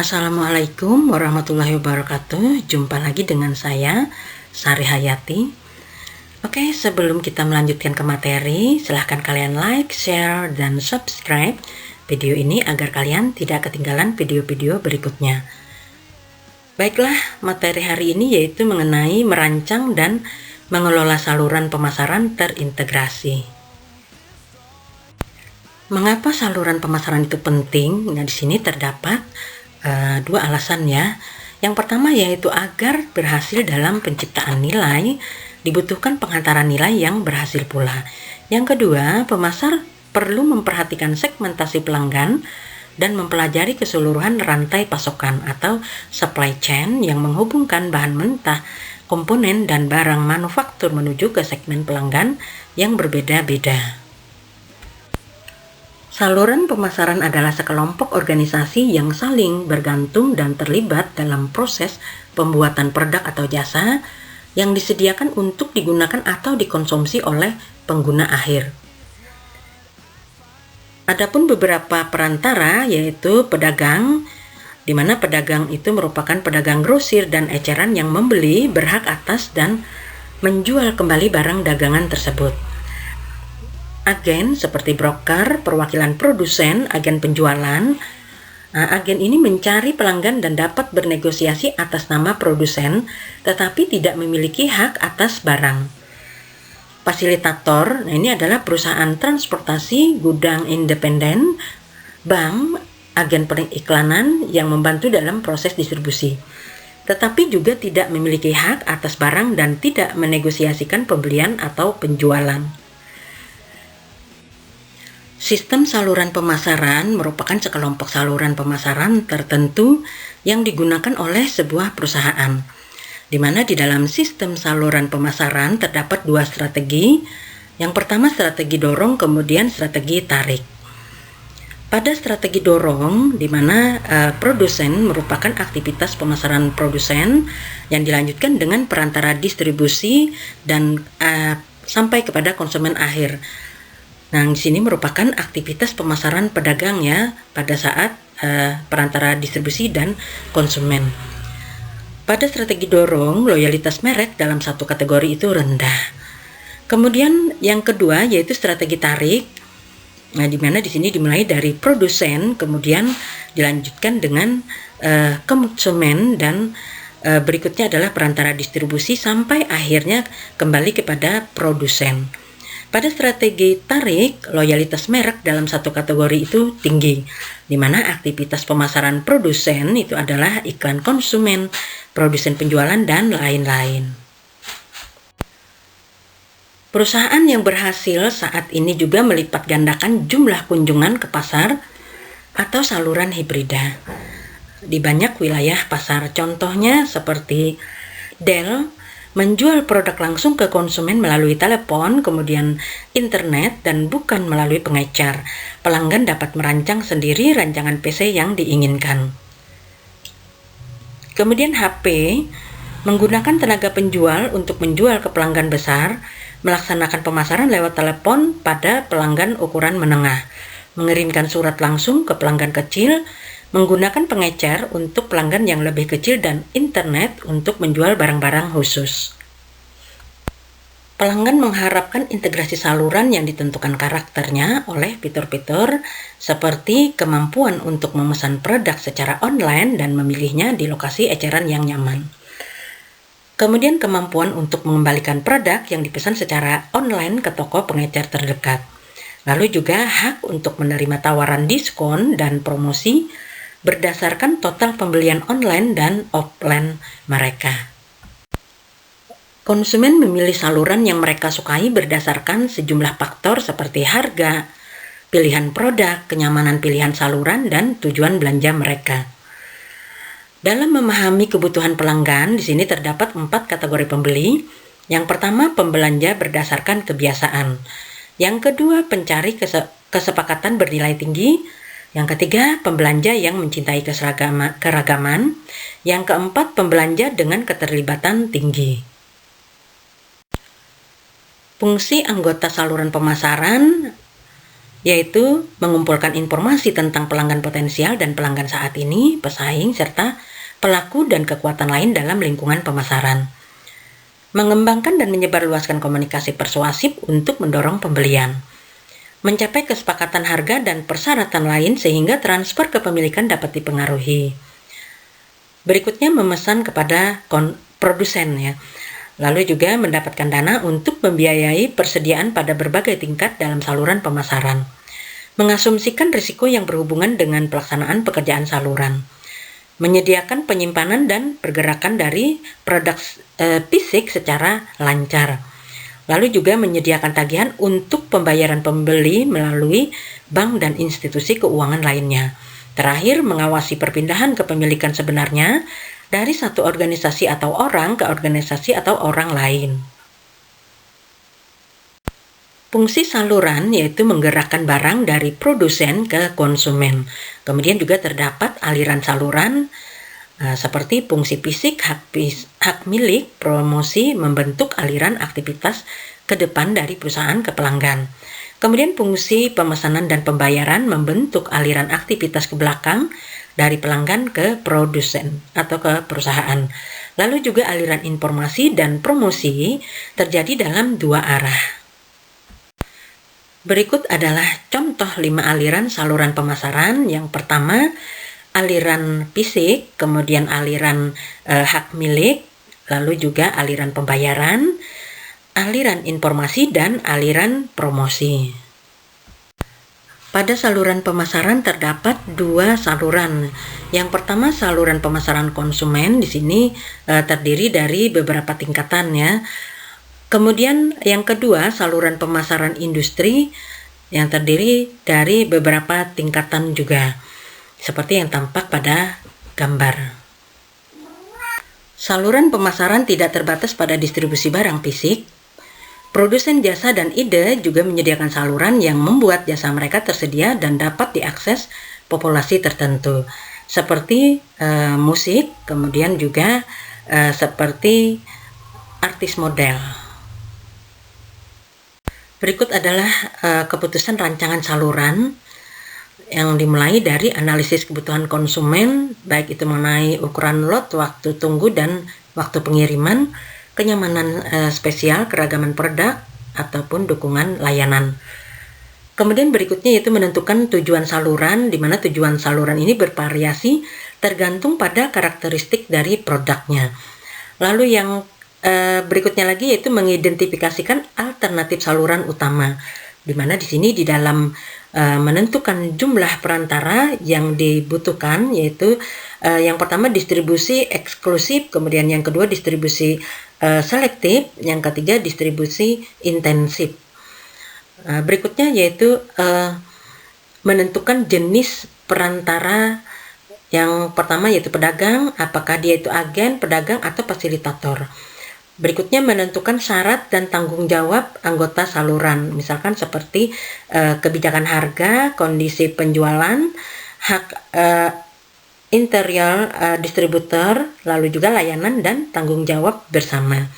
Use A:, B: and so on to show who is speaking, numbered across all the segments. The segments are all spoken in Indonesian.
A: Assalamualaikum warahmatullahi wabarakatuh. Jumpa lagi dengan saya, Sari Hayati. Oke, sebelum kita melanjutkan ke materi, silahkan kalian like, share, dan subscribe video ini agar kalian tidak ketinggalan video-video berikutnya. Baiklah, materi hari ini yaitu mengenai merancang dan mengelola saluran pemasaran terintegrasi. Mengapa saluran pemasaran itu penting? Nah, di sini terdapat dua alasan ya. Yang pertama yaitu agar berhasil dalam penciptaan nilai, dibutuhkan penghantaran nilai yang berhasil pula. Yang kedua, pemasar perlu memperhatikan segmentasi pelanggan dan mempelajari keseluruhan rantai pasokan atau supply chain yang menghubungkan bahan mentah, komponen, dan barang manufaktur menuju ke segmen pelanggan yang berbeda-beda. Saluran pemasaran adalah sekelompok organisasi yang saling bergantung dan terlibat dalam proses pembuatan produk atau jasa yang disediakan untuk digunakan atau dikonsumsi oleh pengguna akhir. Adapun beberapa perantara yaitu pedagang, di mana pedagang itu merupakan pedagang grosir dan eceran yang membeli, berhak atas dan menjual kembali barang dagangan tersebut. Agen seperti broker, perwakilan produsen, agen penjualan. Agen ini mencari pelanggan dan dapat bernegosiasi atas nama produsen, tetapi tidak memiliki hak atas barang. Fasilitator, ini adalah perusahaan transportasi, gudang independen, bank, agen periklanan yang membantu dalam proses distribusi, tetapi juga tidak memiliki hak atas barang dan tidak menegosiasikan pembelian atau penjualan. Sistem saluran pemasaran merupakan sekelompok saluran pemasaran tertentu yang digunakan oleh sebuah perusahaan, di mana di dalam sistem saluran pemasaran terdapat dua strategi. Yang pertama strategi dorong, kemudian strategi tarik. Pada strategi dorong, di mana produsen merupakan aktivitas pemasaran produsen yang dilanjutkan dengan perantara distribusi dan sampai kepada konsumen akhir. Nah, di sini merupakan aktivitas pemasaran pedagang ya pada saat perantara distribusi dan konsumen. Pada strategi dorong, loyalitas merek dalam satu kategori itu rendah. Kemudian yang kedua yaitu strategi tarik. Nah, di mana di sini dimulai dari produsen, kemudian dilanjutkan dengan konsumen dan berikutnya adalah perantara distribusi sampai akhirnya kembali kepada produsen. Pada strategi tarik, loyalitas merek dalam satu kategori itu tinggi, di mana aktivitas pemasaran produsen itu adalah iklan konsumen, produsen penjualan, dan lain-lain. Perusahaan yang berhasil saat ini juga melipat gandakan jumlah kunjungan ke pasar atau saluran hibrida di banyak wilayah pasar. Contohnya seperti Dell menjual produk langsung ke konsumen melalui telepon, kemudian internet, dan bukan melalui pengecer. Pelanggan dapat merancang sendiri rancangan PC yang diinginkan. Kemudian HP menggunakan tenaga penjual untuk menjual ke pelanggan besar, melaksanakan pemasaran lewat telepon pada pelanggan ukuran menengah, mengirimkan surat langsung ke pelanggan kecil, menggunakan pengecer untuk pelanggan yang lebih kecil, dan internet untuk menjual barang-barang khusus. Pelanggan mengharapkan integrasi saluran yang ditentukan karakternya oleh fitur-fitur seperti kemampuan untuk memesan produk secara online dan memilihnya di lokasi eceran yang nyaman. Kemudian kemampuan untuk mengembalikan produk yang dipesan secara online ke toko pengecer terdekat. Lalu juga hak untuk menerima tawaran diskon dan promosi berdasarkan total pembelian online dan offline mereka. Konsumen memilih saluran yang mereka sukai berdasarkan sejumlah faktor seperti harga, pilihan produk, kenyamanan pilihan saluran, dan tujuan belanja mereka. Dalam memahami kebutuhan pelanggan, di sini terdapat 4 kategori pembeli. Yang pertama, pembelanja berdasarkan kebiasaan. Yang kedua, pencari kesepakatan bernilai tinggi. Yang ketiga, pembelanja yang mencintai keragaman. Yang keempat, pembelanja dengan keterlibatan tinggi. Fungsi anggota saluran pemasaran yaitu mengumpulkan informasi tentang pelanggan potensial dan pelanggan saat ini, pesaing, serta pelaku dan kekuatan lain dalam lingkungan pemasaran. Mengembangkan dan menyebarluaskan komunikasi persuasif untuk mendorong pembelian. Mencapai kesepakatan harga dan persyaratan lain sehingga transfer kepemilikan dapat dipengaruhi. Berikutnya memesan kepada produsen ya. Lalu juga mendapatkan dana untuk membiayai persediaan pada berbagai tingkat dalam saluran pemasaran. Mengasumsikan risiko yang berhubungan dengan pelaksanaan pekerjaan saluran. Menyediakan penyimpanan dan pergerakan dari produk fisik secara lancar. Lalu juga menyediakan tagihan untuk pembayaran pembeli melalui bank dan institusi keuangan lainnya. Terakhir, mengawasi perpindahan kepemilikan sebenarnya dari satu organisasi atau orang ke organisasi atau orang lain. Fungsi saluran yaitu menggerakkan barang dari produsen ke konsumen. Kemudian juga terdapat aliran saluran seperti fungsi fisik, hak milik, promosi, membentuk aliran aktivitas ke depan dari perusahaan ke pelanggan. Kemudian fungsi pemesanan dan pembayaran membentuk aliran aktivitas ke belakang dari pelanggan ke produsen atau ke perusahaan. Lalu juga aliran informasi dan promosi terjadi dalam dua arah. Berikut adalah contoh 5 aliran saluran pemasaran. Yang pertama, aliran fisik, kemudian aliran hak milik, lalu juga aliran pembayaran, aliran informasi, dan aliran promosi. Pada saluran pemasaran terdapat 2 saluran. Yang pertama saluran pemasaran konsumen, di sini terdiri dari beberapa tingkatan ya. Kemudian yang kedua saluran pemasaran industri yang terdiri dari beberapa tingkatan juga, seperti yang tampak pada gambar. Saluran pemasaran tidak terbatas pada distribusi barang fisik. Produsen jasa dan ide juga menyediakan saluran yang membuat jasa mereka tersedia dan dapat diakses populasi tertentu, seperti musik, kemudian juga seperti artis model. Berikut adalah keputusan rancangan saluran yang dimulai dari analisis kebutuhan konsumen, baik itu mengenai ukuran lot, waktu tunggu, dan waktu pengiriman, kenyamanan spesial, keragaman produk, ataupun dukungan layanan. Kemudian berikutnya yaitu menentukan tujuan saluran, di mana tujuan saluran ini bervariasi tergantung pada karakteristik dari produknya. Lalu yang berikutnya lagi yaitu mengidentifikasikan alternatif saluran utama, di mana di sini di dalam menentukan jumlah perantara yang dibutuhkan, yaitu yang pertama distribusi eksklusif, kemudian yang kedua distribusi selektif, yang ketiga distribusi intensif. Berikutnya yaitu menentukan jenis perantara. Yang pertama yaitu pedagang, apakah dia itu agen, pedagang, atau fasilitator. Berikutnya menentukan syarat dan tanggung jawab anggota saluran, misalkan seperti kebijakan harga, kondisi penjualan, hak interior distributor, lalu juga layanan dan tanggung jawab bersama.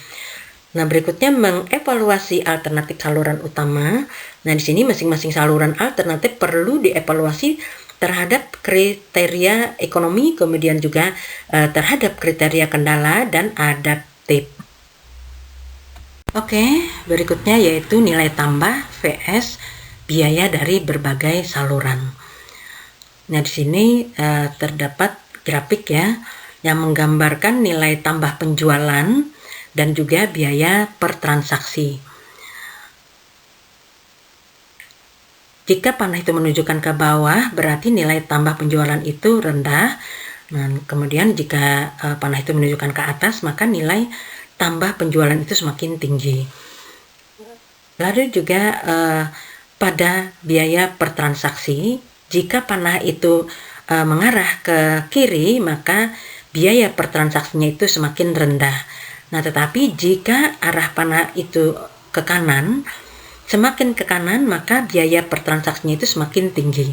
A: Nah, berikutnya mengevaluasi alternatif saluran utama. Nah, di sini masing-masing saluran alternatif perlu dievaluasi terhadap kriteria ekonomi, kemudian juga terhadap kriteria kendala dan adaptif. Oke, berikutnya yaitu nilai tambah vs biaya dari berbagai saluran. Nah, di sini terdapat grafik ya yang menggambarkan nilai tambah penjualan dan juga biaya per transaksi. Jika panah itu menunjukkan ke bawah, berarti nilai tambah penjualan itu rendah. Nah, kemudian jika panah itu menunjukkan ke atas, maka nilai tambah penjualan itu semakin tinggi. Lalu juga pada biaya per transaksi, jika panah itu mengarah ke kiri, maka biaya per transaksinya itu semakin rendah. Nah, tetapi jika arah panah itu ke kanan, semakin ke kanan, maka biaya per transaksinya itu semakin tinggi.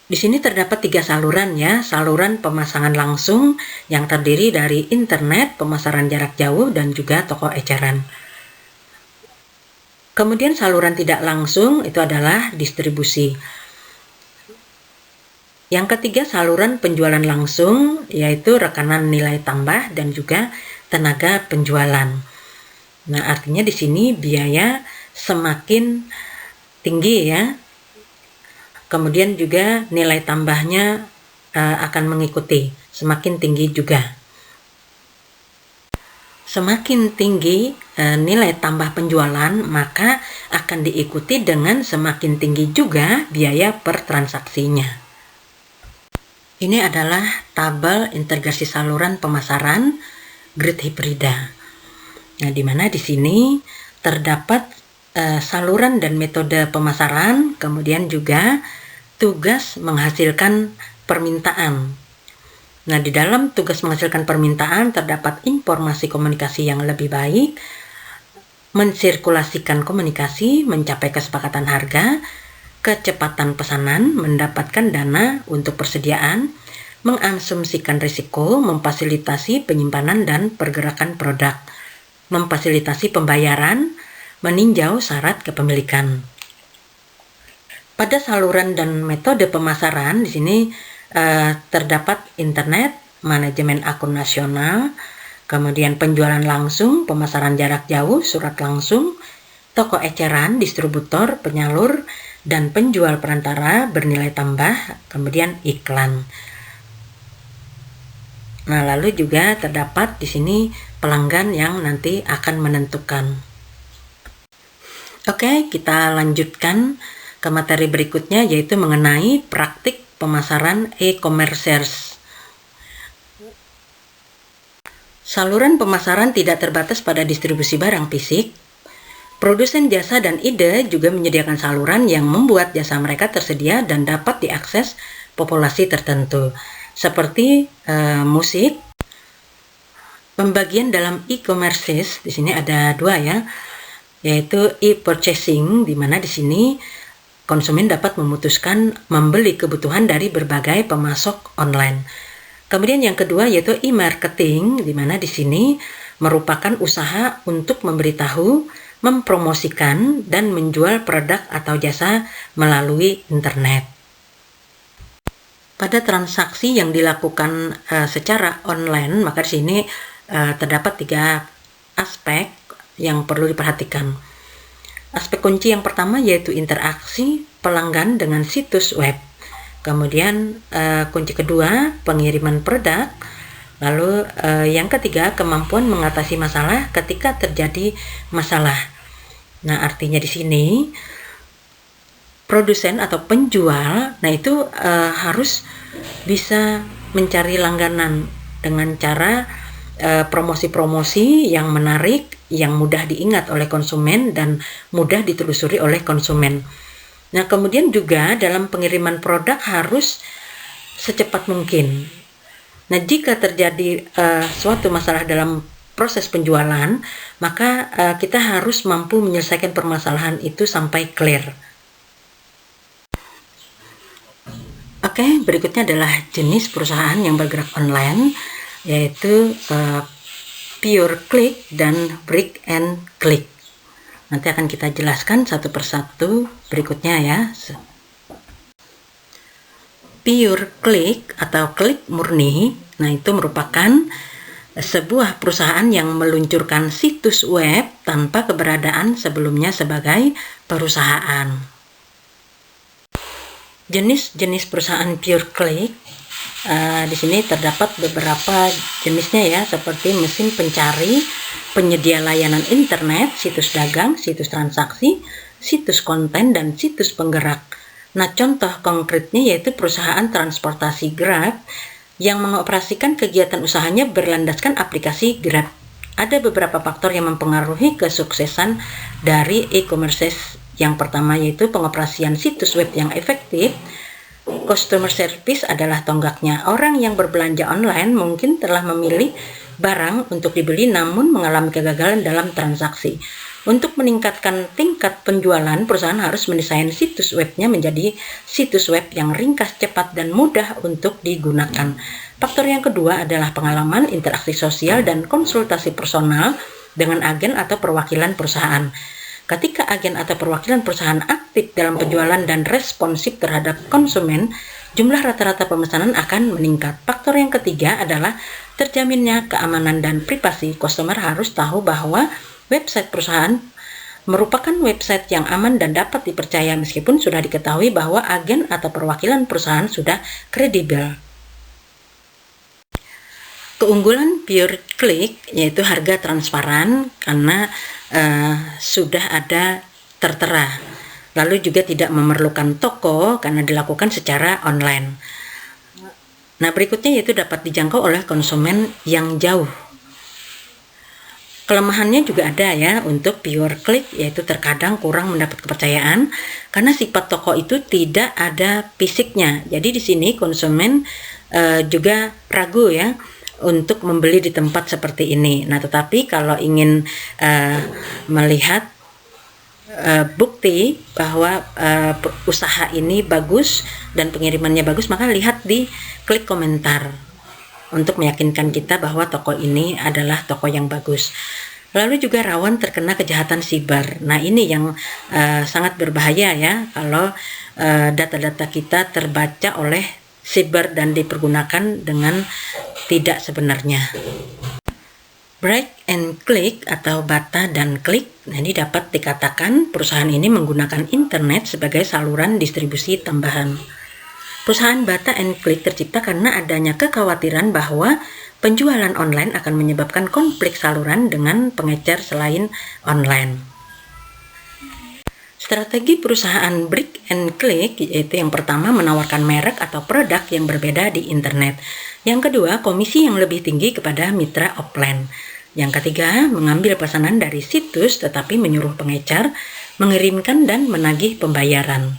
A: Di sini terdapat 3 saluran ya, saluran pemasangan langsung yang terdiri dari internet, pemasaran jarak jauh, dan juga toko eceran. Kemudian saluran tidak langsung itu adalah distribusi. Yang ketiga, saluran penjualan langsung, yaitu rekanan nilai tambah dan juga tenaga penjualan. Nah, artinya di sini biaya semakin tinggi ya. Kemudian juga nilai tambahnya akan mengikuti, semakin tinggi juga. Semakin tinggi nilai tambah penjualan, maka akan diikuti dengan semakin tinggi juga biaya per transaksinya. Ini adalah tabel integrasi saluran pemasaran grid hibrida. Nah, di mana di sini terdapat saluran dan metode pemasaran, kemudian juga tugas menghasilkan permintaan. Nah, di dalam tugas menghasilkan permintaan terdapat informasi komunikasi yang lebih baik, mensirkulasikan komunikasi, mencapai kesepakatan harga, kecepatan pesanan, mendapatkan dana untuk persediaan, mengasumsikan risiko, memfasilitasi penyimpanan dan pergerakan produk, memfasilitasi pembayaran, meninjau syarat kepemilikan. Pada saluran dan metode pemasaran di sini terdapat internet, manajemen akun nasional, kemudian penjualan langsung, pemasaran jarak jauh, surat langsung, toko eceran, distributor, penyalur, dan penjual perantara bernilai tambah, kemudian iklan. Nah, lalu juga terdapat di sini pelanggan yang nanti akan menentukan. Oke, kita lanjutkan ke materi berikutnya, yaitu mengenai praktik pemasaran e-commerce. Saluran pemasaran tidak terbatas pada distribusi barang fisik. Produsen jasa dan ide juga menyediakan saluran yang membuat jasa mereka tersedia dan dapat diakses populasi tertentu, seperti musik. Pembagian dalam e-commerce di sini ada dua ya, yaitu e-purchasing, di mana di sini konsumen dapat memutuskan membeli kebutuhan dari berbagai pemasok online. Kemudian yang kedua yaitu e-marketing, di mana di sini merupakan usaha untuk memberitahu, mempromosikan, dan menjual produk atau jasa melalui internet. Pada transaksi yang dilakukan secara online, maka di sini terdapat 3 aspek yang perlu diperhatikan. Aspek kunci yang pertama yaitu interaksi pelanggan dengan situs web. Kemudian kunci kedua pengiriman produk. Lalu yang ketiga kemampuan mengatasi masalah ketika terjadi masalah. Nah, artinya di sini produsen atau penjual, nah itu harus bisa mencari langganan dengan cara promosi-promosi yang menarik, yang mudah diingat oleh konsumen dan mudah ditelusuri oleh konsumen. Nah, kemudian juga dalam pengiriman produk harus secepat mungkin. Nah, jika terjadi suatu masalah dalam proses penjualan, maka kita harus mampu menyelesaikan permasalahan itu sampai clear. Oke, berikutnya adalah jenis perusahaan yang bergerak online, yaitu pure click dan brick and click. Nanti akan kita jelaskan satu persatu berikutnya ya. Pure click atau klik murni, nah itu merupakan sebuah perusahaan yang meluncurkan situs web tanpa keberadaan sebelumnya sebagai perusahaan. Jenis-jenis perusahaan pure click di sini terdapat beberapa jenisnya ya, seperti mesin pencari, penyedia layanan internet, situs dagang, situs transaksi, situs konten, dan situs penggerak. Nah, contoh konkretnya yaitu perusahaan transportasi Grab yang mengoperasikan kegiatan usahanya berlandaskan aplikasi Grab. Ada beberapa faktor yang mempengaruhi kesuksesan dari e-commerce. Yang pertama yaitu pengoperasian situs web yang efektif. Customer service adalah tonggaknya. Orang yang berbelanja online mungkin telah memilih barang untuk dibeli namun mengalami kegagalan dalam transaksi. Untuk meningkatkan tingkat penjualan, perusahaan harus mendesain situs webnya menjadi situs web yang ringkas, cepat, dan mudah untuk digunakan. Faktor yang kedua adalah pengalaman, interaksi sosial, dan konsultasi personal dengan agen atau perwakilan perusahaan. Ketika agen atau perwakilan perusahaan aktif dalam penjualan dan responsif terhadap konsumen, jumlah rata-rata pemesanan akan meningkat. Faktor yang ketiga adalah terjaminnya keamanan dan privasi. Customer harus tahu bahwa website perusahaan merupakan website yang aman dan dapat dipercaya meskipun sudah diketahui bahwa agen atau perwakilan perusahaan sudah kredibel. Keunggulan pure click yaitu harga transparan karena sudah ada tertera. Lalu juga tidak memerlukan toko karena dilakukan secara online. Nah, berikutnya yaitu dapat dijangkau oleh konsumen yang jauh. Kelemahannya juga ada ya untuk pure click, yaitu terkadang kurang mendapat kepercayaan karena sifat toko itu tidak ada fisiknya. Jadi di sini konsumen juga ragu ya untuk membeli di tempat seperti ini. Nah, tetapi kalau ingin melihat bukti bahwa usaha ini bagus dan pengirimannya bagus, maka lihat di klik komentar untuk meyakinkan kita bahwa toko ini adalah toko yang bagus. Lalu juga rawan terkena kejahatan siber. Nah, ini yang sangat berbahaya ya kalau data-data kita terbaca oleh siber dan dipergunakan dengan tidak sebenarnya. Break and click atau bata dan klik, nah ini dapat dikatakan perusahaan ini menggunakan internet sebagai saluran distribusi tambahan. Perusahaan bata and click tercipta karena adanya kekhawatiran bahwa penjualan online akan menyebabkan konflik saluran dengan pengecer selain online. Strategi perusahaan break and click yaitu yang pertama menawarkan merek atau produk yang berbeda di internet. Yang kedua, komisi yang lebih tinggi kepada mitra offline. Yang ketiga, mengambil pesanan dari situs tetapi menyuruh pengecer mengirimkan dan menagih pembayaran.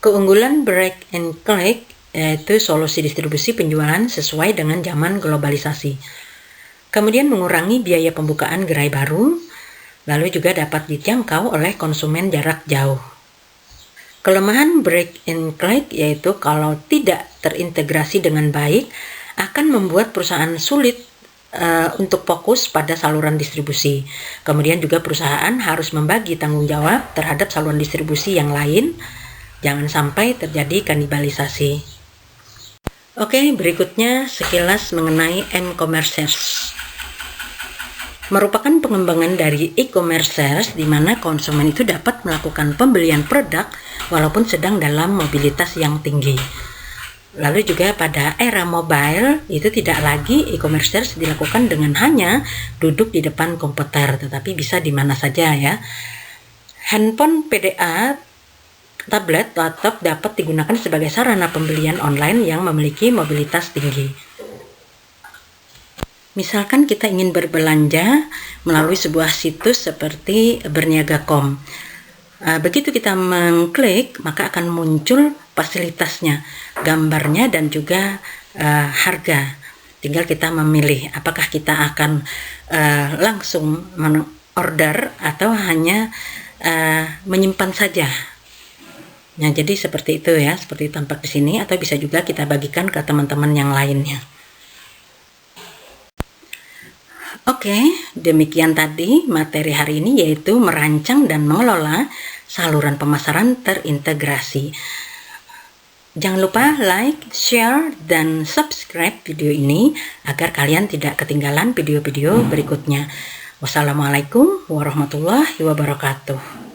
A: Keunggulan break and click yaitu solusi distribusi penjualan sesuai dengan zaman globalisasi. Kemudian mengurangi biaya pembukaan gerai baru, lalu juga dapat dijangkau oleh konsumen jarak jauh. Kelemahan break and click yaitu kalau tidak terintegrasi dengan baik akan membuat perusahaan sulit untuk fokus pada saluran distribusi. Kemudian juga perusahaan harus membagi tanggung jawab terhadap saluran distribusi yang lain. Jangan sampai terjadi kanibalisasi. Oke, berikutnya sekilas mengenai m-commerce. Merupakan pengembangan dari e-commerce di mana konsumen itu dapat melakukan pembelian produk walaupun sedang dalam mobilitas yang tinggi. Lalu juga pada era mobile itu tidak lagi e-commerce dilakukan dengan hanya duduk di depan komputer, tetapi bisa di mana saja ya. Handphone, PDA, tablet, laptop dapat digunakan sebagai sarana pembelian online yang memiliki mobilitas tinggi. Misalkan kita ingin berbelanja melalui sebuah situs seperti berniaga.com. Begitu kita mengklik, maka akan muncul fasilitasnya, gambarnya dan juga harga. Tinggal kita memilih apakah kita akan langsung order atau hanya menyimpan saja. Nah, jadi seperti itu ya, seperti tampak di sini, atau bisa juga kita bagikan ke teman-teman yang lainnya. Oke, demikian tadi materi hari ini yaitu merancang dan mengelola saluran pemasaran terintegrasi. Jangan lupa like, share, dan subscribe video ini agar kalian tidak ketinggalan video-video berikutnya. Wassalamualaikum warahmatullahi wabarakatuh.